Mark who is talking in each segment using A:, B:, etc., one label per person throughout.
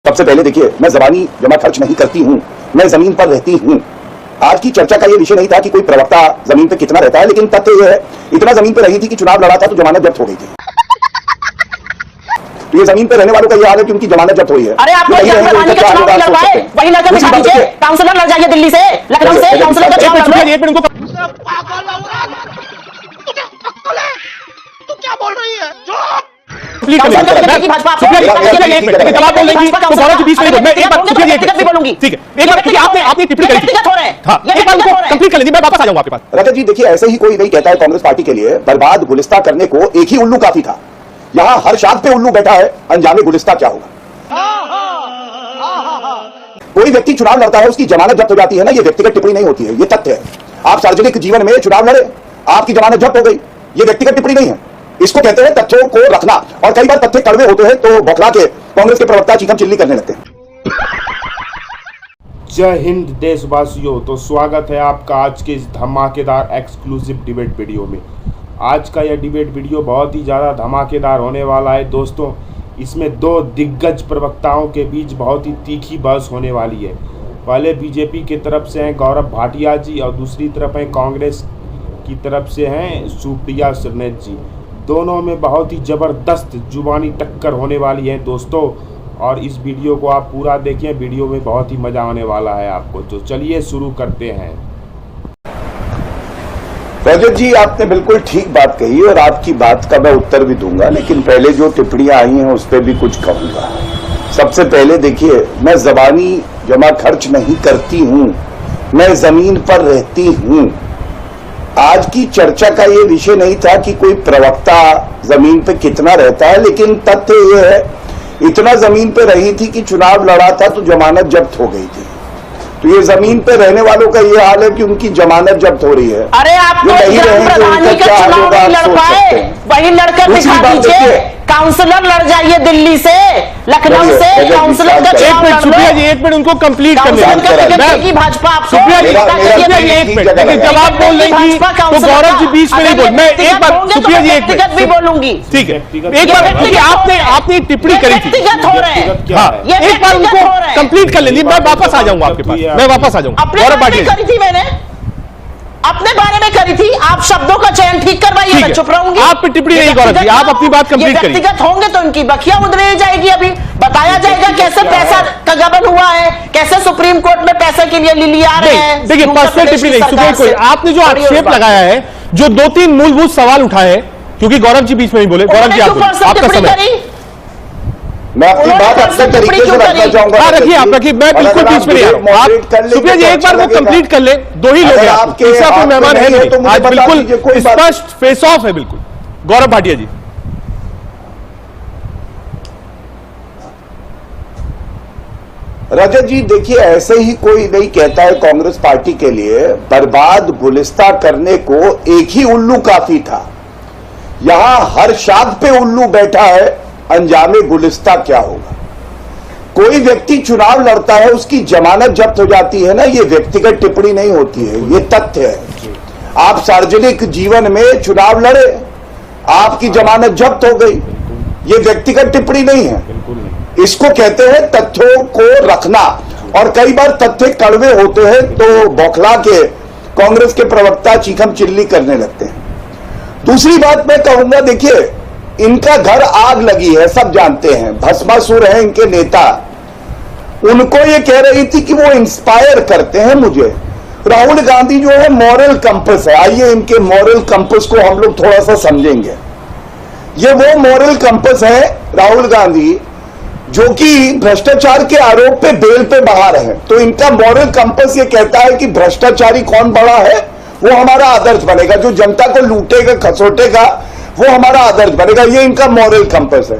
A: सबसे पहले देखिए, मैं जबानी जमा खर्च नहीं करती हूं, मैं जमीन पर रहती हूं। आज की चर्चा का यह विषय नहीं था कि कोई प्रवक्ता जमीन पे कितना रहता है, लेकिन तथ्य यह है, इतना जमीन पे रही थी कि चुनाव लड़ा था तो जमानत जब्त हो गई थी। तो ये जमीन पे रहने वालों का यह हाल है कि उनकी जमानत जब्त हुई है।
B: अरे आपको वही लड़कर बिठा दीजिए, काउंसलर लड़ जाइए दिल्ली से, लखनऊ से काउंसलर का चुनाव लड़ लो।
C: तू क्या बोल रही है?
A: रजत जी देखिए, ऐसे ही कोई नहीं कहता है कांग्रेस पार्टी के लिए बर्बाद गुलिस्ता करने को एक ही उल्लू काफी था। यहाँ हर शाख पे उल्लू बैठा है, अंजामे गुलिस्ता क्या होगा। कोई व्यक्ति चुनाव लड़ता है, उसकी जमानत जब्त हो जाती है ना, ये व्यक्तिगत टिप्पणी नहीं होती है, ये तथ्य है। आप सार्वजनिक जीवन में चुनाव लड़े, आपकी जमानत जब्त हो गई, ये व्यक्तिगत टिप्पणी नहीं है, इसको कहते हैं तथ्यों को रखना। और कई बार तथ्य कड़वे होते हैं तो बौखला के कांग्रेस के प्रवक्ता चीखम चिल्ली करने लगते हैं।
D: जय हिंद देशवासियों, तो स्वागत है आपका आज के इस धमाकेदार एक्सक्लूसिव डिबेट वीडियो में। आज का यह डिबेट वीडियो बहुत ही ज़्यादा धमाकेदार होने वाला है दोस्तों। इसमें दो दिग्गज प्रवक्ताओं के बीच बहुत ही तीखी बहस होने वाली है। पहले बीजेपी की तरफ से हैं गौरव भाटिया जी और दूसरी तरफ हैं कांग्रेस की तरफ से हैं सुप्रिया श्रीनेत जी। दोनों में बहुत ही ज़बरदस्त जुबानी टक्कर होने वाली है दोस्तों, और इस वीडियो को आप पूरा देखें, वीडियो में बहुत ही मज़ा आने वाला है आपको। तो चलिए शुरू करते हैं।
A: रजत जी आपने बिल्कुल ठीक बात कही और आपकी बात का मैं उत्तर भी दूंगा, लेकिन पहले जो टिप्पणियां आई हैं उस पर भी कुछ कहूंगा। सबसे पहले देखिए, मैं जबानी जमा खर्च नहीं करती हूं, मैं जमीन पर रहती हूं। आज की चर्चा का ये विषय नहीं था कि कोई प्रवक्ता जमीन पे कितना रहता है, लेकिन तथ्य ये है, इतना जमीन पे रही थी कि चुनाव लड़ा था तो जमानत जब्त हो गई थी। तो ये जमीन पे रहने वालों का ये हाल है कि उनकी जमानत जब्त हो रही है।
B: अरे आप तो प्रधानी का चुनाव नहीं लड़ पाए, वही लड़कर दिखा दीजिए, काउंसलर लड़ जाइए दिल्ली से, लखनऊ से काउंसलर का चुनाव लड़ लो।
E: सुप्रिया जी एक मिनट उनको कंप्लीट करने
B: दें। भाजपा आपको
E: सुप्रिया जी एक मिनट, जब आप बोल रही थी तो गौरव जी बीच में नहीं बोल। मैं एक बार सुप्रिया जी एक मिनट
B: भी बोलूंगी,
E: ठीक है, एक बार आपने टिप्पणी करी थी,
B: व्यक्तिगत हो रहे हैं,
E: एक बार उनको कंप्लीट कर लेंगे, मैं वापस आ जाऊंगा आपके पास, मैं वापस आ जाऊंगा।
B: अपने बारे में करी थी, मैंने अपने बारे में करी थी, आप शब्दों का चयन ठीक करवाइए, मैं चुप रहूंगी।
E: आप टिप्पणी नहीं कर रही, आप अपनी बात कंप्लीट करिए।
B: व्यक्तिगत होंगे तो इनकी बखिया उधेड़ी जाएगी, अभी बताया जाएगा कैसे पैसा का गबन हुआ है, कैसे सुप्रीम कोर्ट में पैसे के लिए लिली आ रहे हैं।
E: देखिए पर्सनल टिप्पणी नहीं, सुप्रीम कोर्ट आपने जो आक्षेप लगाया है, जो दो तीन मूलभूत सवाल उठाए हैं, क्योंकि गौरव जी बीच में नहीं बोले, गौरव जी आपका समय,
A: मैं अपनी बात अपने तरीके से रखना चाहूंगा।
E: रखिए आप रखिए, मैं बिल्कुल बीच में नहीं आ रहा हूं। सुप्रिया जी एक बार वो कंप्लीट कर ले, दो ही लोग हैं, तीसरा कोई मेहमान है नहीं, आज बिल्कुल स्पष्ट फेस ऑफ है बिल्कुल। गौरव भाटिया जी।
A: रजत जी देखिए, ऐसे ही कोई नहीं कहता है कांग्रेस पार्टी के लिए बर्बाद गुलिस्ता करने को एक ही उल्लू काफी था। यहां हर शाख पे उल्लू बैठा है, अंजामे गुलिस्ता क्या होगा। कोई व्यक्ति चुनाव लड़ता है, उसकी जमानत जब्त हो जाती है ना, ये व्यक्तिगत टिप्पणी नहीं होती है, ये तथ्य है। आप सार्वजनिक जीवन में चुनाव लड़े, आपकी जमानत जब्त हो गई, ये व्यक्तिगत टिप्पणी नहीं है, इसको कहते हैं तथ्यों को रखना। और कई बार तथ्य कड़वे होते हैं तो बौखला के कांग्रेस के प्रवक्ता चीखम चिल्ली करने लगते हैं। दूसरी बात मैं कहूंगा, देखिए इनका घर आग लगी है, सब जानते हैं, भस्मासुर है इनके नेता। उनको ये कह रही थी कि वो इंस्पायर करते हैं मुझे। राहुल गांधी जो है मॉरल कंपस है, आइए इनके मॉरल कंपस को हम लोग थोड़ा सा समझेंगे। ये वो मॉरल कंपस है राहुल गांधी जो कि भ्रष्टाचार के आरोप पे बेल पे बाहर है। तो इनका मॉरल कंपस ये कहता है कि भ्रष्टाचारी कौन बड़ा है, वो हमारा आदर्श बनेगा, जो जनता को लूटेगा खसोटेगा वो हमारा आदर्श बनेगा, ये इनका मॉरल कंपस है।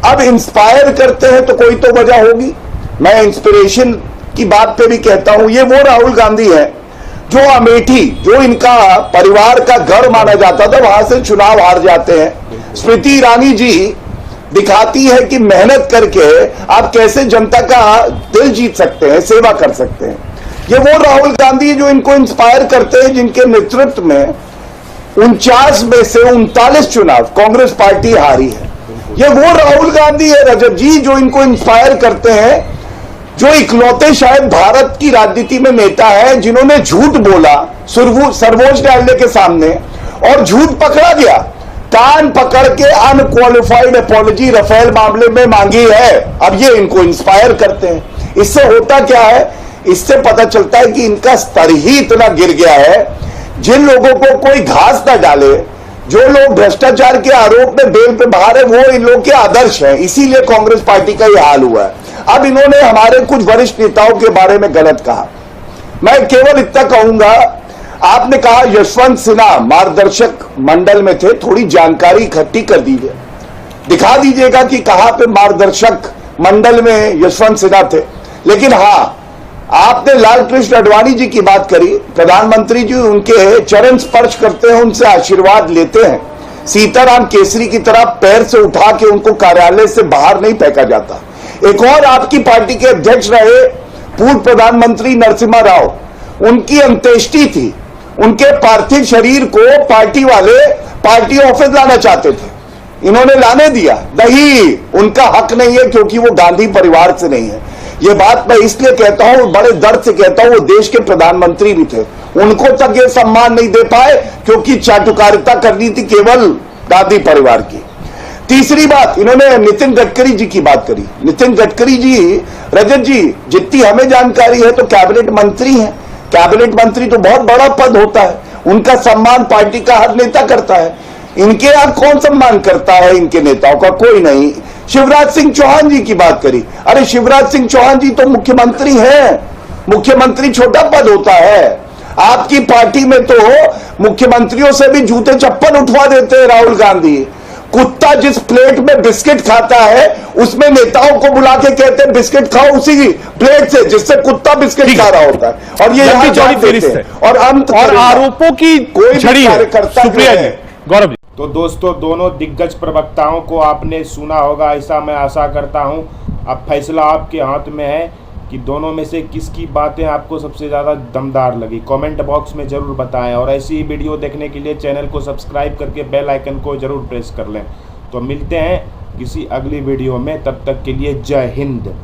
A: अब इंस्पायर करते हैं तो कोई तो वजह होगी। मैं इंस्पिरेशन की बात पे भी कहता हूं, ये वो राहुल गांधी है जो अमेठी, जो इनका परिवार का गढ़ माना जाता था, वहां से चुनाव हार जाते हैं। स्मृति ईरानी जी दिखाती है कि मेहनत करके आप कैसे जनता का दिल जीत सकते हैं, सेवा कर सकते हैं। ये वो राहुल गांधी जो इनको इंस्पायर करते हैं, जिनके नेतृत्व में 49 में से 39 चुनाव कांग्रेस पार्टी हारी है। ये वो राहुल गांधी है रजत जी जो इनको इंस्पायर करते हैं, जो इकलौते शायद भारत की राजनीति में नेता है जिन्होंने झूठ बोला सर्वोच्च न्यायालय के सामने और झूठ पकड़ा गया। कान पकड़ के अनक्वालिफाइड अपॉलॉजी राफेल मामले में मांगी है, अब ये इनको इंस्पायर करते हैं। इससे होता क्या है, इससे पता चलता है कि इनका स्तर ही इतना गिर गया है, जिन लोगों को कोई घास ना डाले, जो लोग भ्रष्टाचार के आरोप में बेल पे बाहर है, वो इन लोगों के आदर्श हैं। इसीलिए कांग्रेस पार्टी का यह हाल हुआ है। अब इन्होंने हमारे कुछ वरिष्ठ नेताओं के बारे में गलत कहा। मैं केवल इतना कहूंगा, आपने कहा यशवंत सिन्हा मार्गदर्शक मंडल में थे, थोड़ी जानकारी इकट्ठी कर दीजिए, दिखा दीजिएगा कि कहां पे मार्गदर्शक मंडल में यशवंत सिन्हा थे। लेकिन हां, आपने लालकृष्ण आडवाणी जी की बात करी, प्रधानमंत्री जी उनके चरण स्पर्श करते हैं, उनसे आशीर्वाद लेते हैं। सीताराम केसरी की तरह पैर से उठा के उनको कार्यालय से बाहर नहीं फेंका जाता। एक और आपकी पार्टी के अध्यक्ष रहे पूर्व प्रधानमंत्री नरसिम्हा राव, उनकी अंत्येष्टि थी, उनके पार्थिव शरीर को पार्टी वाले पार्टी ऑफिस लाना चाहते थे, इन्होंने लाने दिया नहीं, उनका हक नहीं है क्योंकि वो गांधी परिवार से नहीं है। ये बात मैं इसलिए कहता हूं, बड़े दर्द से कहता हूं, वो देश के प्रधानमंत्री भी थे, उनको तक ये सम्मान नहीं दे पाए क्योंकि चाटुकारिता करनी थी केवल गांधी परिवार की। तीसरी बात, इन्होंने नितिन गडकरी जी की बात करी। नितिन गडकरी जी, रजत जी, जितनी हमें जानकारी है तो कैबिनेट मंत्री हैं। कैबिनेट मंत्री तो बहुत बड़ा पद होता है, उनका सम्मान पार्टी का हर नेता करता है। इनके यहां कौन सम्मान करता है? इनके नेताओं का कोई नहीं। शिवराज सिंह चौहान जी की बात करी, अरे शिवराज सिंह चौहान जी तो मुख्यमंत्री हैं, मुख्यमंत्री छोटा पद होता है। आपकी पार्टी में तो मुख्यमंत्रियों से भी जूते चप्पल उठवा देते हैं राहुल गांधी। कुत्ता जिस प्लेट में बिस्किट खाता है उसमें नेताओं को बुला के कहते हैं बिस्किट खाओ उसी प्लेट से जिससे कुत्ता बिस्किट खा रहा होता है, और ये यहाँ जान देते हैं और अंत और आरोपों की कोई कार्यकर्ता।
E: सुप्रिया जी, गौरव जी।
D: तो दोस्तों, दोनों दिग्गज प्रवक्ताओं को आपने सुना होगा, ऐसा मैं आशा करता हूं। अब फैसला आपके हाथ में है कि दोनों में से किसकी बातें आपको सबसे ज़्यादा दमदार लगी। कमेंट बॉक्स में ज़रूर बताएं और ऐसी ही वीडियो देखने के लिए चैनल को सब्सक्राइब करके बेल आइकन को ज़रूर प्रेस कर लें। तो मिलते हैं किसी अगली वीडियो में, तब तक के लिए जय हिंद।